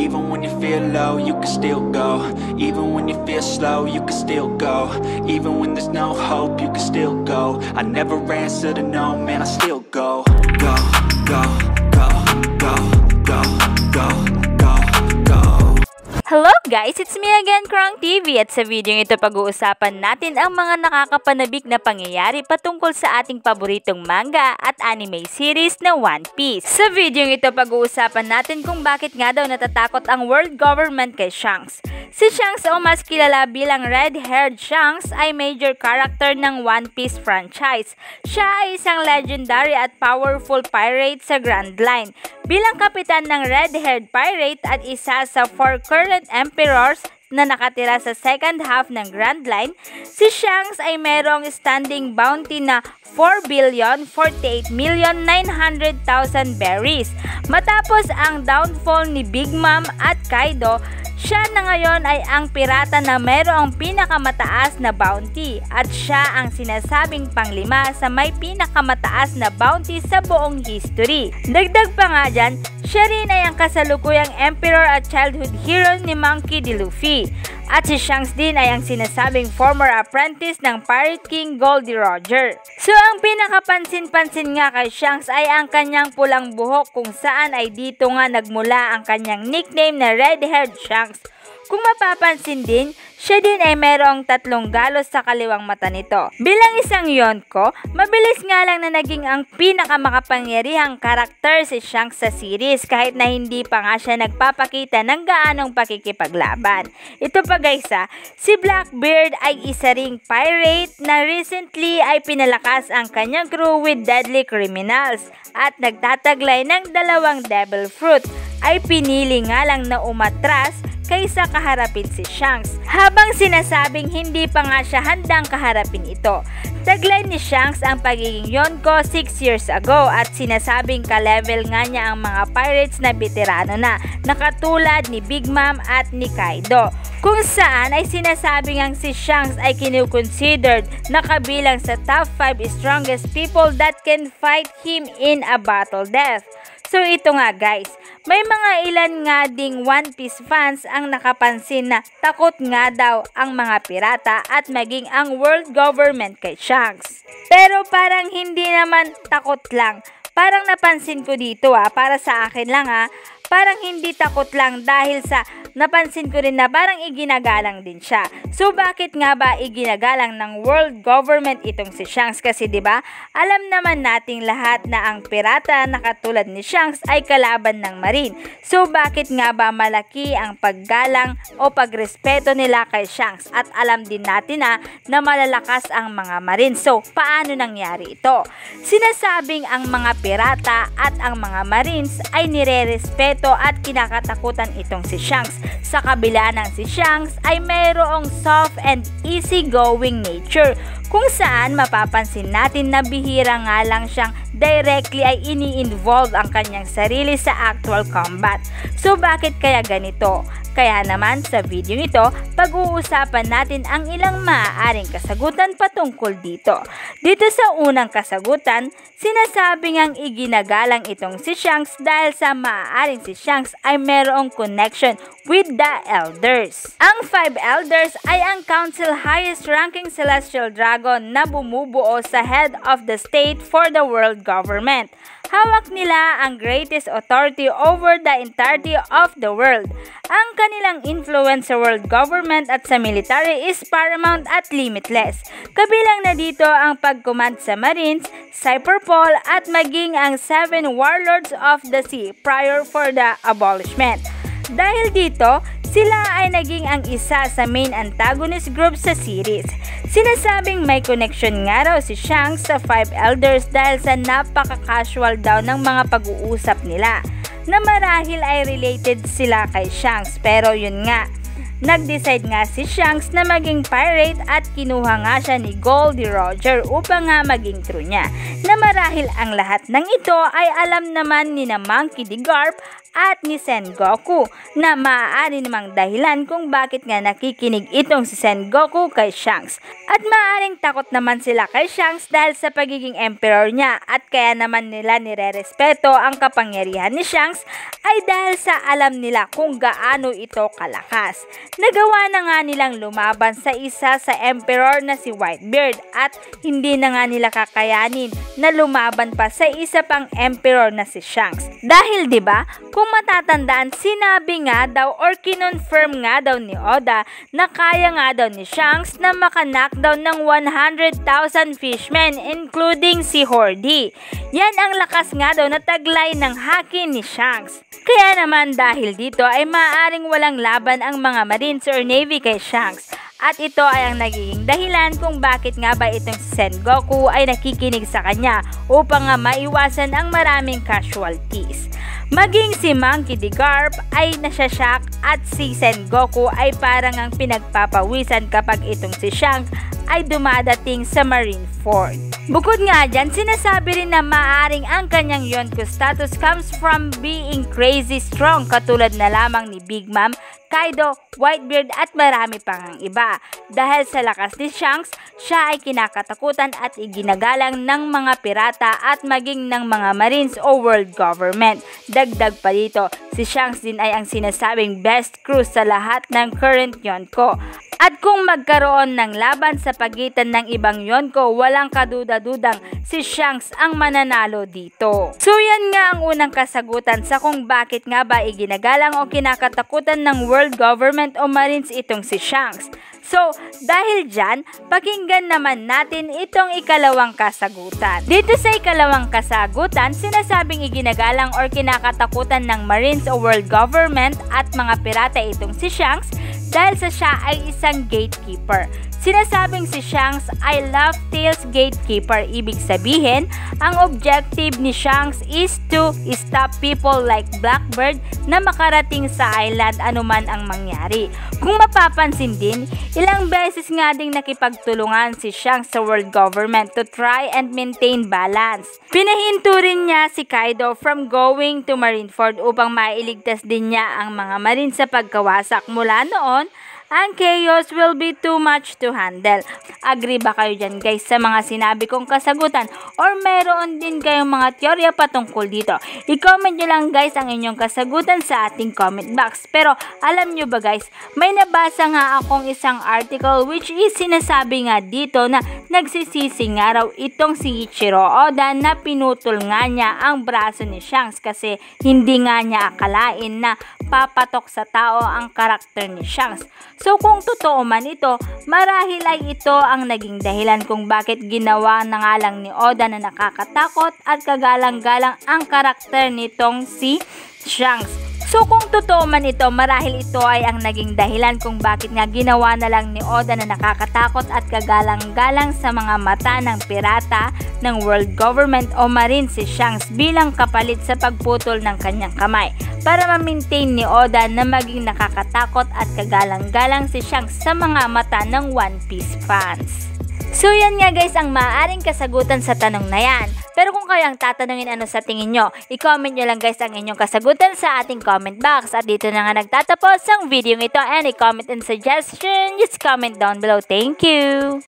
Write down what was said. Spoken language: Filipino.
Even when you feel low, you can still go. Even when you feel slow, you can still go. Even when there's no hope, you can still go. I never answer to no, man, I still go. Go, go, go, go, go, go, go, go. Hello guys! It's me again, Krong TV, at sa video ito pag-uusapan natin ang mga nakakapanabik na pangyayari patungkol sa ating paboritong manga at anime series na One Piece. Sa video ito pag-uusapan natin kung bakit nga daw natatakot ang world government kay Shanks. Si Shanks o mas kilala bilang Red-Haired Shanks ay major character ng One Piece franchise. Siya ay isang legendary at powerful pirate sa Grand Line. Bilang kapitan ng Red-Haired Pirate at isa sa 4 current emperors na nakatira sa second half ng Grand Line, si Shanks ay merong standing bounty na 4,048,900,000 berries. Matapos ang downfall ni Big Mom at Kaido, siya na ngayon ay ang pirata na mayroong pinakamataas na bounty at siya ang sinasabing panglima sa may pinakamataas na bounty sa buong history. Dagdag pa nga dyan, siya rin ay ang kasalukuyang emperor at childhood hero ni Monkey D. Luffy. At si Shanks din ay ang sinasabing former apprentice ng Pirate King Goldie Roger. So ang pinakapansin-pansin nga kay Shanks ay ang kanyang pulang buhok kung saan ay dito nga nagmula ang kanyang nickname na Red-Haired Shanks. Kung mapapansin din, siya din ay merong 3 galos sa kaliwang mata nito. Bilang isang Yonko, mabilis nga lang na naging ang pinakamakapangyarihang karakter si Shanks sa series kahit na hindi pa nga siya nagpapakita ng gaanong pakikipaglaban. Ito pa guys si Blackbeard ay isa ring pirate na recently ay pinalakas ang kanyang crew with deadly criminals at nagtataglay ng 2 devil fruit. Ay pinili nga lang na umatras kaysa kaharapin si Shanks, habang sinasabing hindi pa nga siya handang kaharapin ito. Taglay ni Shanks ang pagiging Yonko 6 years ago at sinasabing ka-level nga niya ang mga pirates na veterano na katulad ni Big Mom at ni Kaido, kung saan ay sinasabing ang si Shanks ay kinukonsidered na kabilang sa top 5 strongest people that can fight him in a battle death. So ito nga guys, may mga ilan nga ding One Piece fans ang nakapansin na takot nga daw ang mga pirata at maging ang world government kay Shanks. Pero parang hindi naman takot lang. Parang napansin ko dito para sa akin lang parang hindi takot lang dahil sa napansin ko rin na parang iginagalang din siya. So bakit nga ba iginagalang ng world government itong si Shanks? Kasi 'di ba? Alam naman nating lahat na ang pirata na katulad ni Shanks ay kalaban ng marine. So bakit nga ba malaki ang paggalang o pagrespeto nila kay Shanks? At alam din natin na malalakas ang mga marine. So paano nangyari ito? Sinasabing ang mga pirata at ang mga marines ay nirerespeto at kinakatakutan itong si Shanks. Sa kabila ng si Shanks ay mayroong soft and easy-going nature, kung saan mapapansin natin na bihira nga lang siyang directly ay ini-involve ang kanyang sarili sa actual combat. So bakit kaya ganito? Kaya naman sa video ito, pag-uusapan natin ang ilang maaaring kasagutan patungkol dito. Dito sa unang kasagutan, sinasabing ang iginagalang itong si Shanks dahil sa maaaring si Shanks ay mayroong connection with the Elders. Ang 5 Elders ay ang council highest ranking celestial dragon na bumubuo sa head of the state for the world government. Hawak nila ang greatest authority over the entirety of the world. Ang kanilang influence sa world government at sa military is paramount at limitless. Kabilang na dito ang pagcommand sa Marines, Cyberpol at maging ang 7 warlords of the sea prior for the abolishment. Dahil dito, sila ay naging ang isa sa main antagonist group sa series. Sinasabing may connection nga raw si Shanks sa 5 Elders dahil sa napaka-casual daw ng mga pag-uusap nila, na marahil ay related sila kay Shanks. Pero yun nga, nag-decide nga si Shanks na maging pirate at kinuha nga siya ni Goldie Roger upang nga maging crew niya, na marahil ang lahat ng ito ay alam naman ni na Monkey D. Garp at ni Sengoku na maaari namang dahilan kung bakit nga nakikinig itong si Sengoku kay Shanks. At maaaring takot naman sila kay Shanks dahil sa pagiging emperor niya at kaya naman nila nirerespeto ang kapangyarihan ni Shanks ay dahil sa alam nila kung gaano ito kalakas. Nagawa na nga nilang lumaban sa isa sa emperor na si Whitebeard at hindi na nga nila kakayanin na lumaban pa sa isa pang emperor na si Shanks. Dahil 'di ba, kung matatandaan, sinabi nga daw or kinonfirm nga daw ni Oda na kaya nga daw ni Shanks na maka-knockdown ng 100,000 fishmen including si Hordy. Yan ang lakas nga daw na taglay ng haki ni Shanks. Kaya naman dahil dito ay maaaring walang laban ang mga Marines or Navy kay Shanks. At ito ay ang nagiging dahilan kung bakit nga ba itong si Sengoku ay nakikinig sa kanya upang nga maiwasan ang maraming casualties. Maging si Monkey D. Garp ay nasyashock at si Sengoku ay parang ang pinagpapawisan kapag itong si Shanks ay dumadating sa Marineford. Bukod nga dyan, sinasabi rin na maaaring ang kanyang Yonko status comes from being crazy strong katulad na lamang ni Big Mom, Kaido, Whitebeard at marami pang iba. Dahil sa lakas ni Shanks, siya ay kinakatakutan at iginagalang ng mga pirata at maging ng mga Marines o world government. Dagdag pa dito, si Shanks din ay ang sinasabing best crew sa lahat ng current Yonko. At kung magkaroon ng laban sa pagitan ng ibang Yonko, walang kaduda-dudang si Shanks ang mananalo dito. So yan nga ang unang kasagutan sa kung bakit nga ba iginagalang o kinakatakutan ng world government o Marines itong si Shanks. So, dahil dyan, pakinggan naman natin itong ikalawang kasagutan. Dito sa ikalawang kasagutan, sinasabing iginagalang or kinakatakutan ng Marines o world government at mga pirata itong si Shanks dahil sa siya ay isang gatekeeper. Sinasabing si Shanks ay Laugh Tale's gatekeeper. Ibig sabihin, ang objective ni Shanks is to stop people like Blackbeard na makarating sa island anuman ang mangyari. Kung mapapansin din, ilang beses nga ding nakipagtulungan si Shanks sa world government to try and maintain balance. Pinahinto rin niya si Kaido from going to Marineford upang mailigtas din niya ang mga Marines sa pagkawasak. Mula noon, ang chaos will be too much to handle. Agree ba kayo dyan guys sa mga sinabi kong kasagutan? Or meron din kayong mga teorya patungkol dito? I-comment nyo lang guys ang inyong kasagutan sa ating comment box. Pero alam nyo ba guys, may nabasa nga akong isang article which is sinasabi nga dito na nagsisisi nga raw itong si Ichiro Oda na pinutol nga niya ang braso ni Shanks kasi hindi nga niya akalain na papatok sa tao ang karakter ni Shanks. So kung totoo man ito, marahil ay ito ang naging dahilan kung bakit ginawa na nga lang ni Oda na nakakatakot at kagalang-galang ang karakter nitong si Shanks. So kung totoo man ito, marahil ito ay ang naging dahilan kung bakit nga ginawa na lang ni Oda na nakakatakot at kagalang-galang sa mga mata ng pirata ng world government o Marine si Shanks bilang kapalit sa pagputol ng kanyang kamay para ma-maintain ni Oda na maging nakakatakot at kagalang-galang si Shanks sa mga mata ng One Piece fans. So yan nga guys ang maaaring kasagutan sa tanong na yan. Pero kung kayo ang tatanungin ano sa tingin nyo, i-comment nyo lang guys ang inyong kasagutan sa ating comment box. At dito na nga nagtatapos ang video ito. Any comment and suggestion, just comment down below. Thank you!